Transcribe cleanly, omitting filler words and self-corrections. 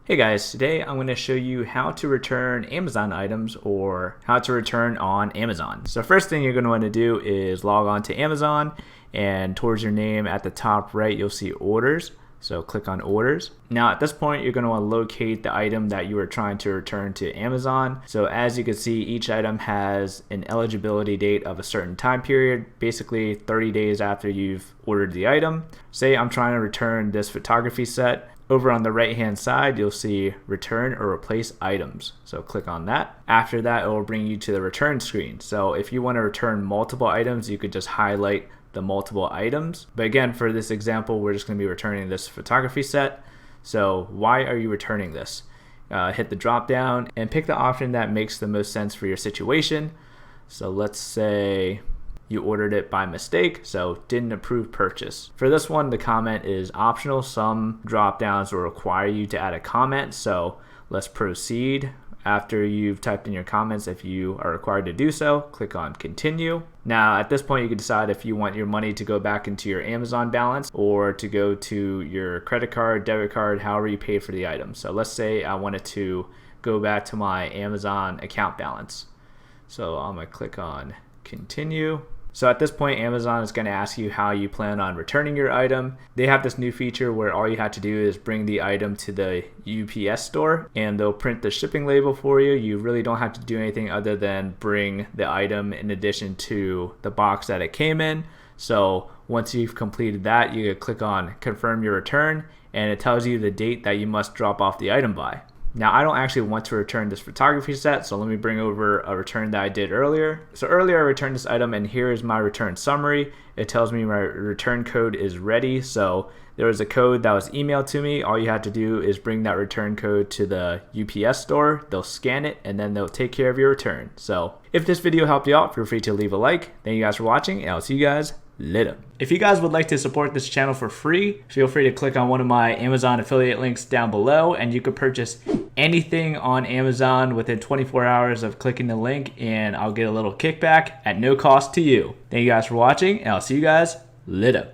Hey guys, today I'm going to show you how to return Amazon items or how to return on Amazon. So first thing you're going to want to do is log on to Amazon, and towards your name at the top right you'll see orders. So click on orders. Now at this point you're going to want to locate the item that you are trying to return to Amazon. So as you can see, each item has an eligibility date of a certain time period, basically 30 days after you've ordered the item. Say I'm trying to return this photography set. Over on the right hand side you'll see return or replace items, so click on that. After that it will bring you to the return screen. So if you want to return multiple items you could just highlight the multiple items, but again for this example we're just going to be returning this photography set. So why are you returning this? Hit the drop down and pick the option that makes the most sense for your situation. So let's say you ordered it by mistake, so didn't approve purchase. For this one, the comment is optional. Some drop downs will require you to add a comment, so let's proceed. After you've typed in your comments, if you are required to do so, click on continue. Now at this point you can decide if you want your money to go back into your Amazon balance or to go to your credit card, debit card, however you paid for the item. So let's say I wanted to go back to my Amazon account balance. So I'm gonna click on continue. So at this point, Amazon is going to ask you how you plan on returning your item. They have this new feature where all you have to do is bring the item to the UPS store and they'll print the shipping label for you. You really don't have to do anything other than bring the item in addition to the box that it came in. So once you've completed that, you can click on confirm your return and it tells you the date that you must drop off the item by. Now I don't actually want to return this photography set, so let me bring over a return that I did earlier. So earlier I returned this item and here is my return summary. It tells me my return code is ready. So there was a code that was emailed to me. All you have to do is bring that return code to the UPS store. They'll scan it and then they'll take care of your return. So if this video helped you out, feel free to leave a like. Thank you guys for watching and I'll see you guys later. If you guys would like to support this channel for free, feel free to click on one of my Amazon affiliate links down below and you could purchase anything on Amazon within 24 hours of clicking the link and I'll get a little kickback at no cost to you. Thank you guys for watching and I'll see you guys later.